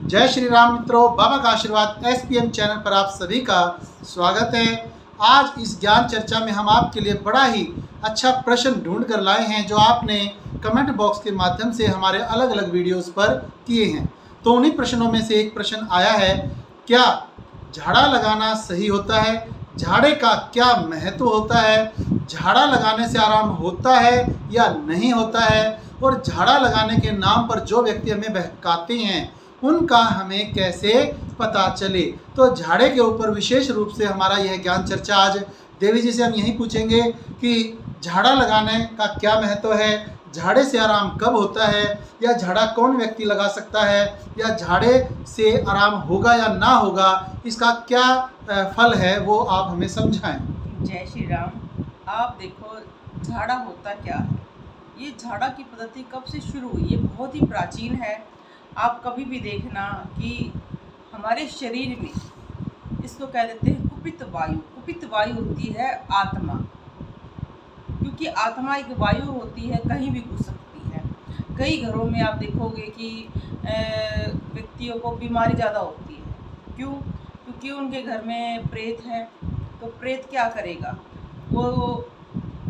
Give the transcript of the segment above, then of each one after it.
जय श्री राम मित्रों, बाबा का आशीर्वाद एसपीएम चैनल पर आप सभी का स्वागत है। आज इस ज्ञान चर्चा में हम आपके लिए बड़ा ही अच्छा प्रश्न ढूंढ कर लाए हैं जो आपने कमेंट बॉक्स के माध्यम से हमारे अलग अलग वीडियोस पर किए हैं। तो उन्हीं प्रश्नों में से एक प्रश्न आया है, क्या झाड़ा लगाना सही होता है? झाड़े का क्या महत्व होता है? झाड़ा लगाने से आराम होता है या नहीं होता है? और झाड़ा लगाने के नाम पर जो व्यक्ति हमें बहकाते हैं उनका हमें कैसे पता चले? तो झाड़े के ऊपर विशेष रूप से हमारा यह ज्ञान चर्चा आज देवी जी से हम यही पूछेंगे कि झाड़ा लगाने का क्या महत्व है, झाड़े से आराम कब होता है, या झाड़ा कौन व्यक्ति लगा सकता है, या झाड़े से आराम होगा या ना होगा, इसका क्या फल है वो आप हमें समझाएं। जय श्री राम। आप देखो, झाड़ा होता क्या है? ये झाड़ा की पद्धति कब से शुरू हुई? ये बहुत ही प्राचीन है। आप कभी भी देखना कि हमारे शरीर में इसको कह देते हैं कुपित वायु। कुपित वायु होती है आत्मा, क्योंकि आत्मा एक वायु होती है, कहीं भी घुस सकती है। कई घरों में आप देखोगे कि व्यक्तियों को बीमारी ज़्यादा होती है। क्यों? क्योंकि उनके घर में प्रेत है। तो प्रेत क्या करेगा? वो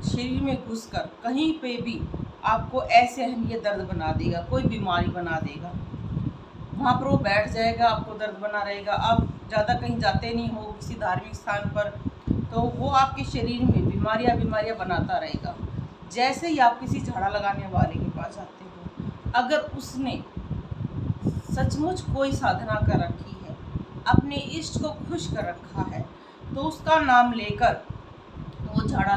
शरीर में घुसकर कहीं पे भी आपको असहनीय दर्द बना देगा, कोई बीमारी बना देगा। वहाँ पर वो बैठ जाएगा, आपको दर्द बना रहेगा। आप ज़्यादा कहीं जाते नहीं हो किसी धार्मिक स्थान पर, तो वो आपके शरीर में बीमारियाँ बनाता रहेगा। जैसे ही आप किसी झाड़ा लगाने वाले के पास जाते हो, अगर उसने सचमुच कोई साधना कर रखी है, अपने इष्ट को खुश कर रखा है, तो उसका नाम लेकर वो झाड़ा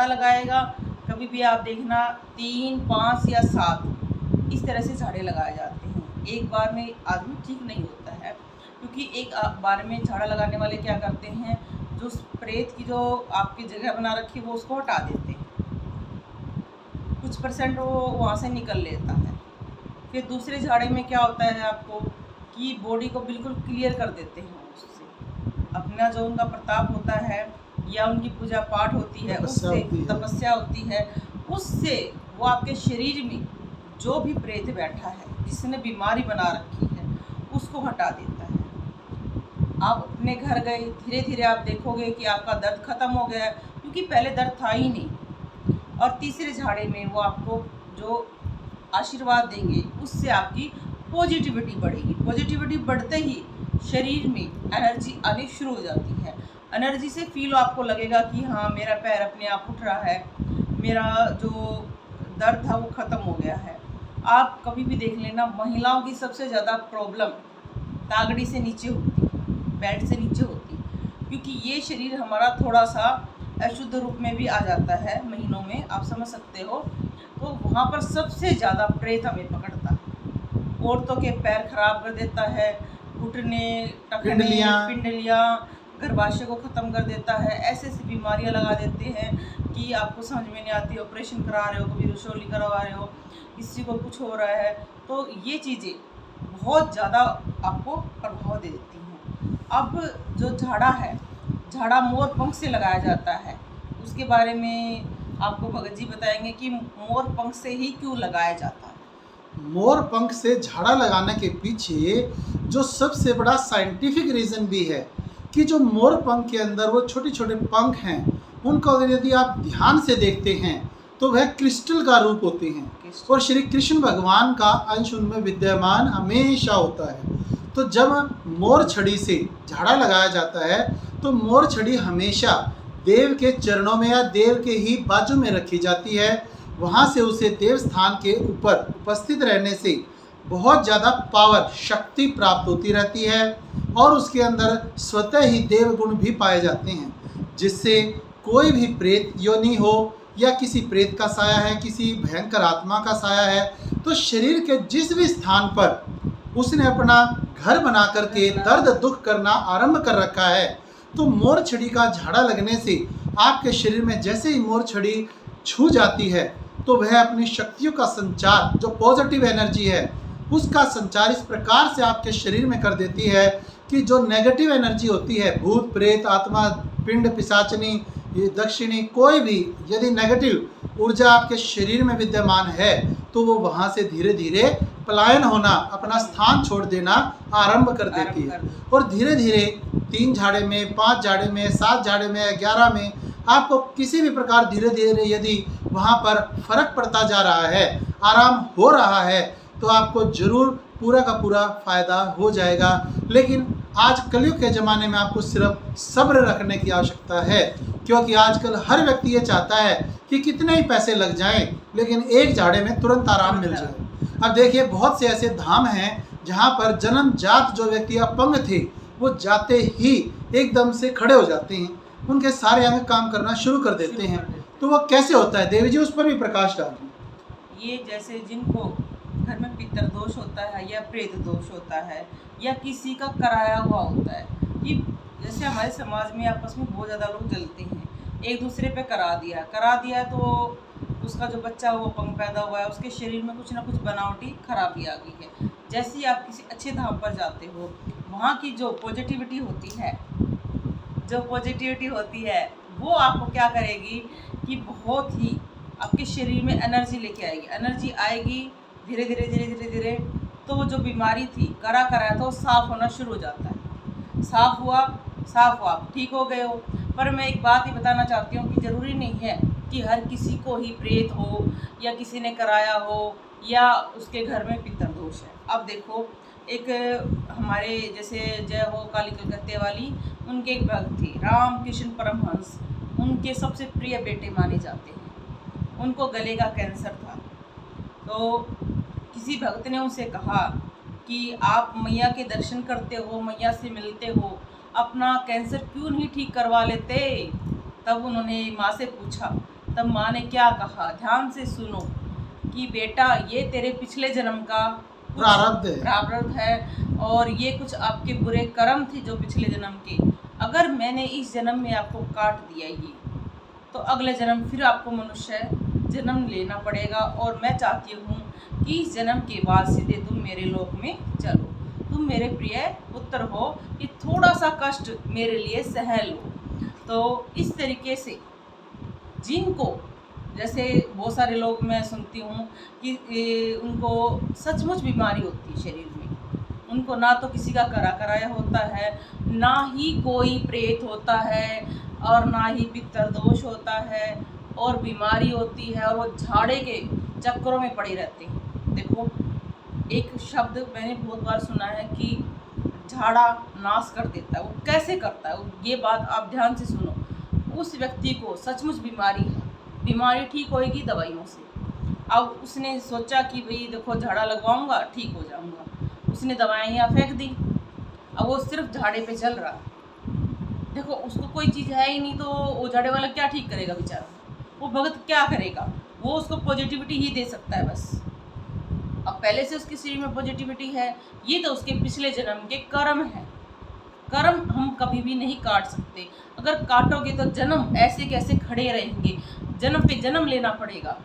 लगाएगा। कभी भी आप देखना 3, 5 या 7 इस तरह से झाड़े लगाए जाते हैं। एक बार में आदमी ठीक नहीं होता है, क्योंकि एक बार में झाड़ा लगाने वाले क्या करते हैं, जो प्रेत की जो आपकी जगह बना रखी है वो उसको हटा देते हैं। कुछ परसेंट वो वहाँ से निकल लेता है। फिर दूसरे झाड़े में क्या होता है आपको कि बॉडी को बिल्कुल क्लियर कर देते हैं उससे। अपना जो उनका प्रताप होता है या उनकी पूजा पाठ होती है, उससे तपस्या होती है, उससे वो आपके शरीर में जो भी प्रेत बैठा है, जिसने बीमारी बना रखी है, उसको हटा देता है। आप अपने घर गए, धीरे धीरे आप देखोगे कि आपका दर्द खत्म हो गया है, क्योंकि पहले दर्द था ही नहीं। और तीसरे झाड़े में वो आपको जो आशीर्वाद देंगे, उससे आपकी पॉजिटिविटी बढ़ेगी। पॉजिटिविटी बढ़ते ही शरीर में एनर्जी आनी शुरू हो जाती है। एनर्जी से फील आपको लगेगा कि हाँ, मेरा पैर अपने आप उठ रहा है, मेरा जो दर्द था वो ख़त्म हो गया है। आप कभी भी देख लेना, महिलाओं की सबसे ज़्यादा प्रॉब्लम तागड़ी से नीचे होती है, बेल्ट से नीचे होती है, क्योंकि ये शरीर हमारा थोड़ा सा अशुद्ध रूप में भी आ जाता है महीनों में, आप समझ सकते हो। तो वहाँ पर सबसे ज़्यादा प्रेत हमें पकड़ता है। औरतों के पैर खराब कर देता है, घुटने, टखने, पिंडलियाँ, गर्भाशय को ख़त्म कर देता है। ऐसे ऐसी बीमारियाँ लगा देते हैं कि आपको समझ में नहीं आती। ऑपरेशन करा रहे हो, कभी रसौली करवा रहे हो, किसी को कुछ हो रहा है, तो ये चीज़ें बहुत ज़्यादा आपको प्रभाव दे देती हैं। अब जो झाड़ा है, झाड़ा मोर पंख से लगाया जाता है। उसके बारे में आपको भगत जी बताएंगे कि मोर पंख से ही क्यों लगाया जाता है। मोर पंख से झाड़ा लगाने के पीछे जो सबसे बड़ा साइंटिफिक रीज़न भी है कि जो मोर पंख के अंदर वो छोटे छोटे पंख हैं, उनको अगर यदि आप ध्यान से देखते हैं तो वह क्रिस्टल का रूप होते हैं, और श्री कृष्ण भगवान का अंश उनमें विद्यमान हमेशा होता है। तो जब मोर छड़ी से झाड़ा लगाया जाता है तो मोर छड़ी हमेशा देव के चरणों में या देव के ही बाजू में रखी जाती है। वहाँ से उसे देव स्थान के ऊपर उपस्थित रहने से बहुत ज़्यादा पावर, शक्ति प्राप्त होती रहती है, और उसके अंदर स्वतः ही देव गुण भी पाए जाते हैं, जिससे कोई भी प्रेत योनि हो या किसी प्रेत का साया है, किसी भयंकर आत्मा का साया है, तो शरीर के जिस भी स्थान पर उसने अपना घर बना करके दर्द दुख करना आरंभ कर रखा है, तो मोर छड़ी का झाड़ा लगने से आपके शरीर में जैसे ही मोर छड़ी छू जाती है तो वह अपनी शक्तियों का संचार, जो पॉजिटिव एनर्जी है, उसका संचार इस प्रकार से आपके शरीर में कर देती है कि जो नेगेटिव एनर्जी होती है, भूत प्रेत आत्मा, पिंड पिशाचनी, ये दक्षिणी कोई भी यदि नेगेटिव ऊर्जा आपके शरीर में विद्यमान है तो वो वहाँ से धीरे धीरे पलायन होना, अपना स्थान छोड़ देना आरंभ कर देती है। और धीरे धीरे 3 झाड़े में, 5 झाड़े में, 7 झाड़े में, 11 में आपको किसी भी प्रकार धीरे धीरे यदि वहाँ पर फर्क पड़ता जा रहा है, आराम हो रहा है, तो आपको जरूर पूरा का पूरा फायदा हो जाएगा। लेकिन आज कलयुग के ज़माने में आपको सिर्फ सब्र रखने की आवश्यकता है, क्योंकि आजकल हर व्यक्ति ये चाहता है कि कितने ही पैसे लग जाएं लेकिन एक झाड़े में तुरंत आराम मिल जाए। अब देखिए, बहुत से ऐसे धाम हैं जहाँ पर जन्मजात जो व्यक्ति अपंग थे वो जाते ही एकदम से खड़े हो जाते हैं, उनके सारे अंग काम करना शुरू कर देते हैं। तो वो कैसे होता है देवी जी, उस पर भी प्रकाश डालिए। ये जैसे जिनको घर में पितर दोष होता है या प्रेत दोष होता है या किसी का कराया हुआ होता है, कि जैसे हमारे समाज में आपस में बहुत ज़्यादा लोग जलते हैं, एक दूसरे पे करा दिया तो उसका जो बच्चा वो अपंग पैदा हुआ है, उसके शरीर में कुछ ना कुछ बनावटी खराबी आ गई है। जैसे ही आप किसी अच्छे धाम पर जाते हो, वहाँ की जो पॉजिटिविटी होती है वो आपको क्या करेगी कि बहुत ही आपके शरीर में एनर्जी लेके आएगी। एनर्जी आएगी धीरे धीरे तो वो जो बीमारी थी, कराया था, वो साफ़ होना शुरू हो जाता है। साफ़ हुआ ठीक हो गए हो। पर मैं एक बात ही बताना चाहती हूँ कि ज़रूरी नहीं है कि हर किसी को ही प्रेत हो या किसी ने कराया हो या उसके घर में पितर दोष है। अब देखो, एक हमारे जैसे जय हो काली कलकत्ते वाली, उनके एक भक्त थे रामकृष्ण परमहंस, उनके सबसे प्रिय बेटे माने जाते हैं। उनको गले का कैंसर था, तो किसी भक्त ने उनसे कहा कि आप मैया के दर्शन करते हो, मैया से मिलते हो, अपना कैंसर क्यों नहीं ठीक करवा लेते। तब उन्होंने माँ से पूछा, तब माँ ने क्या कहा, ध्यान से सुनो, कि बेटा ये तेरे पिछले जन्म का प्रारब्ध है और ये कुछ आपके बुरे कर्म थे जो पिछले जन्म के, अगर मैंने इस जन्म में आपको काट दिया ये, तो अगले जन्म फिर आपको मनुष्य जन्म लेना पड़ेगा। और मैं चाहती हूँ कि इस जन्म के बाद सीधे तुम मेरे लोक में चलो, तुम मेरे प्रिय पुत्र हो, कि थोड़ा सा कष्ट मेरे लिए सह लो। तो इस तरीके से जिनको, जैसे बहुत सारे लोग मैं सुनती हूँ कि उनको सचमुच बीमारी होती है शरीर में, उनको ना तो किसी का कराया होता है, ना ही कोई प्रेत होता है और ना ही पितर दोष होता है, और बीमारी होती है और वो झाड़े के चक्करों में पड़े रहते हैं। देखो, एक शब्द मैंने बहुत बार सुना है कि झाड़ा नाश कर देता है। वो कैसे करता है, ये बात आप ध्यान से सुनो। उस व्यक्ति को सचमुच बीमारी है, बीमारी ठीक होएगी दवाइयों से। अब उसने सोचा कि भाई देखो झाड़ा लगवाऊंगा ठीक हो जाऊंगा, उसने दवाइयाँ फेंक दी, अब वो सिर्फ झाड़े पे चल रहा है। देखो, उसको कोई चीज़ है ही नहीं, तो वो झाड़े वाला क्या ठीक करेगा बेचारा, वो भगत क्या करेगा, वो उसको पॉजिटिविटी ही दे सकता है बस। अब पहले से उसके शरीर में पॉजिटिविटी है, ये तो उसके पिछले जन्म के कर्म है। कर्म हम कभी भी नहीं काट सकते, अगर काटोगे तो जन्म ऐसे कैसे खड़े रहेंगे, जन्म पे जन्म लेना पड़ेगा,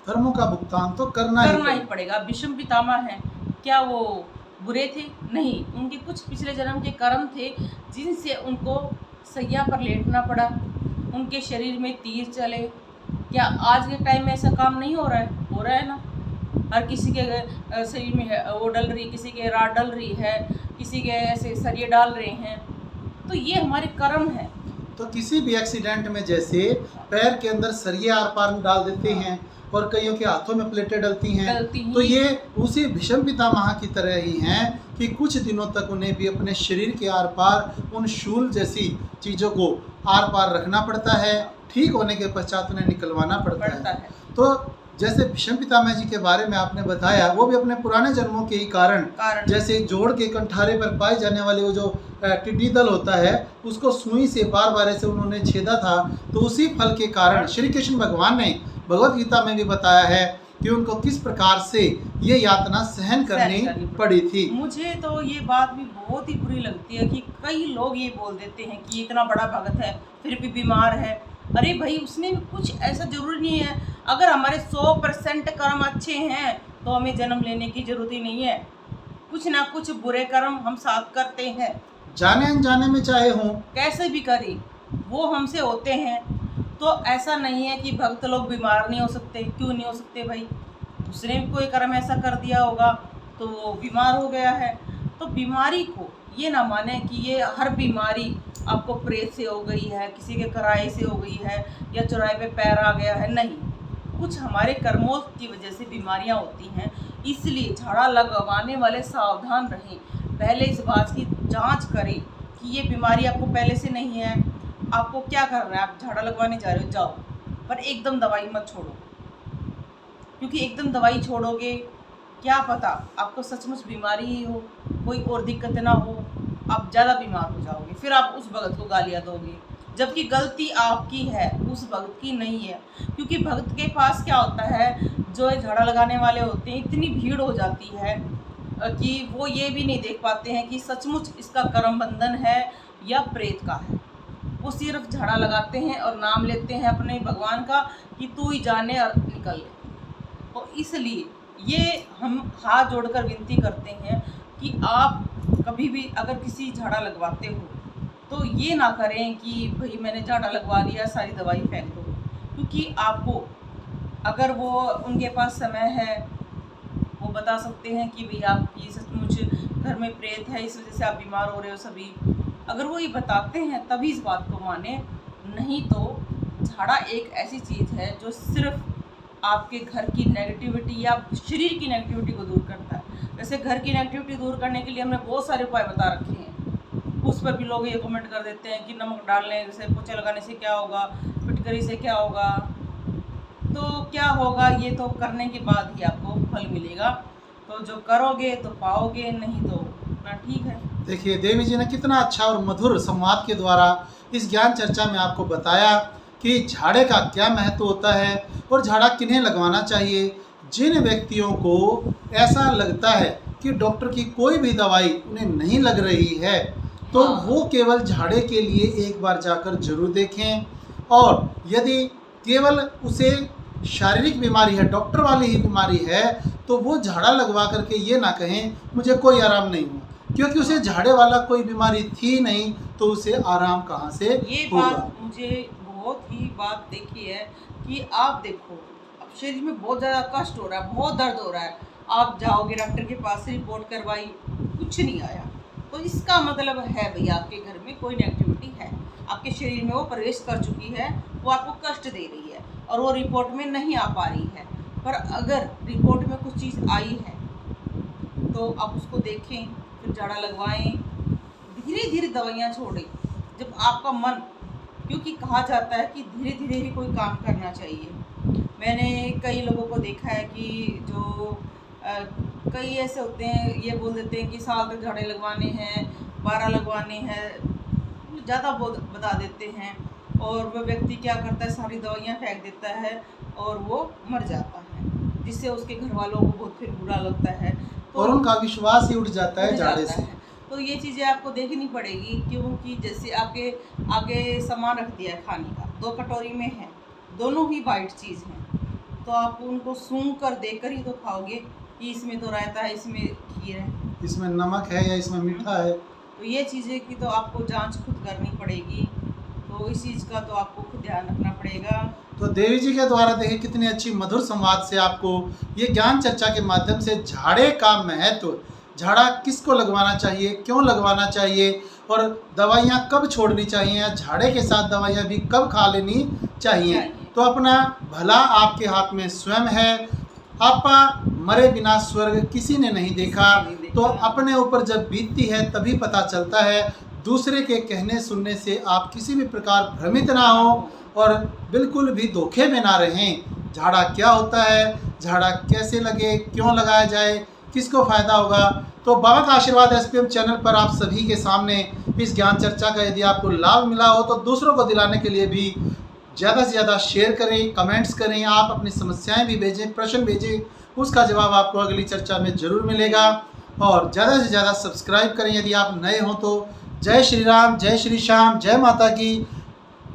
कर्मों का भुगतान तो करना ही पड़ेगा। भीष्म पितामह हैं, क्या वो बुरे थे? नहीं, उनके कुछ पिछले जन्म के कर्म थे जिनसे उनको सैया पर लेटना पड़ा, उनके शरीर में तीर चले। क्या आज के टाइम में ऐसा काम नहीं हो रहा है? हो रहा है ना, हर किसी के शरीर में है वो डल रही, किसी के रात डल रही है, किसी के ऐसे सरिये डाल रहे हैं। तो ये हमारे कर्म है। तो किसी भी एक्सीडेंट में जैसे पैर के अंदर सरिये आर पार डाल देते हैं और कईयों के हाथों में प्लेटें डलती हैं, तो ये उसी भीष्म पितामह की तरह ही हैं कि कुछ दिनों तक उन्हें भी अपने शरीर के आर पार उन शूल जैसी चीज़ों को आर पार रखना पड़ता है, ठीक होने के पश्चात उन्हें निकलवाना पड़ता है। तो जैसे भीष्म पितामह जी के बारे में आपने बताया, वो भी अपने पुराने जन्मों के ही कारण जैसे जोड़ के कंठारे पर पाए जाने वाले वो जो टिड्डी दल होता है, उसको सुई से बार बार ऐसे उन्होंने छेदा था, तो उसी फल के कारण श्री कृष्ण भगवान ने भगवत गीता में भी बताया है कि उनको किस प्रकार से ये यातना सहन करनी पड़ी थी। मुझे तो ये बात भी बहुत ही बुरी लगती है कि कई लोग ये बोल देते हैं कि इतना बड़ा भगत है फिर भी बीमार है। अरे भाई, उसने भी कुछ ऐसा जरूरी नहीं है, अगर हमारे 100% कर्म अच्छे हैं तो हमें जन्म लेने की जरूरत ही नहीं है। कुछ ना कुछ बुरे कर्म हम साथ करते हैं, जाने अनजाने में चाहे हों, कैसे भी करें, वो हमसे होते हैं। तो ऐसा नहीं है कि भक्त लोग बीमार नहीं हो सकते। क्यों नहीं हो सकते भाई? उसने भी कोई कर्म ऐसा कर दिया होगा तो वो बीमार हो गया है। तो बीमारी को ये ना माने कि ये हर बीमारी आपको प्रेत से हो गई है, किसी के कराए से हो गई है, या चौराहे पे पैर आ गया है। नहीं, कुछ हमारे कर्मों की वजह से बीमारियां होती हैं। इसलिए झाड़ा लगवाने वाले सावधान रहें। पहले इस बात की जांच करें कि ये बीमारी आपको पहले से नहीं है। आपको क्या करना है? आप झाड़ा लगवाने जा रहे हो, जाओ, पर एकदम दवाई मत छोड़ो, क्योंकि एकदम दवाई छोड़ोगे, क्या पता आपको सचमुच बीमारी ही हो, कोई और दिक्कत ना हो, आप ज़्यादा बीमार हो जाओगे। फिर आप उस भगत को गालियाँ दोगे, जबकि गलती आपकी है, उस भगत की नहीं है। क्योंकि भगत के पास क्या होता है, जो झाड़ा लगाने वाले होते हैं, इतनी भीड़ हो जाती है कि वो ये भी नहीं देख पाते हैं कि सचमुच इसका कर्म बंधन है या प्रेत का है। वो सिर्फ झाड़ा लगाते हैं और नाम लेते हैं अपने भगवान का कि तू ही जाने और निकल ले। तो इसलिए ये हम हाथ जोड़कर विनती करते हैं कि आप कभी भी अगर किसी झाड़ा लगवाते हो तो ये ना करें कि भाई मैंने झाड़ा लगवा लिया, सारी दवाई फेंक दो। क्योंकि आपको, अगर वो उनके पास समय है, वो बता सकते हैं कि भाई आपकी सचमुच घर में प्रेत है, इस वजह से आप बीमार हो रहे हो सभी। अगर वो ये बताते हैं तभी इस बात को माने, नहीं तो झाड़ा एक ऐसी चीज़ है जो सिर्फ आपके घर की नेगेटिविटी या शरीर की नेगेटिविटी को दूर करता है। वैसे घर की नेगेटिविटी दूर करने के लिए हमने बहुत सारे उपाय बता रखे हैं। उस पर भी लोग ये कमेंट कर देते हैं कि नमक डालने से, पोछे लगाने से क्या होगा, फिटकरी से क्या होगा। तो क्या होगा, ये तो करने के बाद ही आपको फल मिलेगा। तो जो करोगे तो पाओगे, नहीं तो ना ठीक है। देखिए देवी जी ने कितना अच्छा और मधुर संवाद के द्वारा इस ज्ञान चर्चा में आपको बताया कि झाड़े का क्या महत्व होता है और झाड़ा किन्हें लगवाना चाहिए। जिन व्यक्तियों को ऐसा लगता है कि डॉक्टर की कोई भी दवाई उन्हें नहीं लग रही है तो हाँ। वो केवल झाड़े के लिए एक बार जाकर जरूर देखें। और यदि केवल उसे शारीरिक बीमारी है, डॉक्टर वाली ही बीमारी है, तो वो झाड़ा लगवा करके ये ना कहें मुझे कोई आराम नहीं हुआ, क्योंकि उसे झाड़े वाला कोई बीमारी थी नहीं, तो उसे आराम कहाँ से ये होगा। बात मुझे बहुत ही बात देखी है कि आप देखो, अब शरीर में बहुत ज़्यादा कष्ट हो रहा है, बहुत दर्द हो रहा है, आप जाओगे डॉक्टर के पास, रिपोर्ट करवाई, कुछ नहीं आया, तो इसका मतलब है भैया आपके घर में कोई नेगेटिविटी है, आपके शरीर में वो प्रवेश कर चुकी है, वो आपको कष्ट दे रही है और वो रिपोर्ट में नहीं आ पा रही है। पर अगर रिपोर्ट में कुछ चीज़ आई है तो आप उसको देखें, फिर झाड़ा लगवाएं, धीरे धीरे दवाइयाँ छोड़ें। जब आपका मन, क्योंकि कहा जाता है कि धीरे धीरे ही कोई काम करना चाहिए। मैंने कई लोगों को देखा है कि जो कई ऐसे होते हैं, ये बोल देते हैं कि साल तक झाड़े लगवाने हैं, 12 लगवाने हैं, ज़्यादा बता देते हैं, और वह व्यक्ति क्या करता है, सारी दवाइयाँ फेंक देता है और वो मर जाता है, जिससे उसके घर वालों को बहुत फिर बुरा लगता है। तो और उनका विश्वास ही उठ जाता है हो झाड़े जाता से। है। तो ये चीज़ें आपको देखनी पड़ेगी, क्योंकि जैसे आपके आगे सामान रख दिया है खाने का, 2 कटोरी में है, दोनों ही वाइट चीज़ हैं, तो आप उनको सूंघ कर देकर ही तो खाओगे कि इसमें तो रायता है, इसमें खीर है, इसमें नमक है या इसमें मीठा है। तो ये चीज़ें की तो आपको जांच खुद करनी पड़ेगी। तो इस चीज़ का तो आपको खुद ध्यान रखना पड़ेगा। तो देवी जी के द्वारा देखिए कितनी अच्छी मधुर संवाद से आपको ये ज्ञान चर्चा के माध्यम से झाड़े का महत्व, झाड़ा किसको लगवाना चाहिए, क्यों लगवाना चाहिए, और दवाइयाँ कब छोड़नी चाहिए, झाड़े के साथ दवाइयाँ भी कब खा लेनी चाहिए। तो अपना भला आपके हाथ में स्वयं है। आपा मरे बिना स्वर्ग किसी ने नहीं देखा, तो अपने ऊपर जब बीतती है तभी पता चलता है। दूसरे के कहने सुनने से आप किसी भी प्रकार भ्रमित ना हो और बिल्कुल भी धोखे में ना रहें। झाड़ा क्या होता है, झाड़ा कैसे लगे, क्यों लगाया जाए, किसको फ़ायदा होगा। तो बाबा का आशीर्वाद एसपीएम चैनल पर आप सभी के सामने इस ज्ञान चर्चा का यदि आपको लाभ मिला हो तो दूसरों को दिलाने के लिए भी ज़्यादा से ज़्यादा शेयर करें, कमेंट्स करें, आप अपनी समस्याएं भी भेजें, प्रश्न भेजें, उसका जवाब आपको अगली चर्चा में ज़रूर मिलेगा। और ज़्यादा से ज़्यादा सब्सक्राइब करें यदि आप नए हों तो। जय श्री राम, जय श्री श्याम, जय माता की।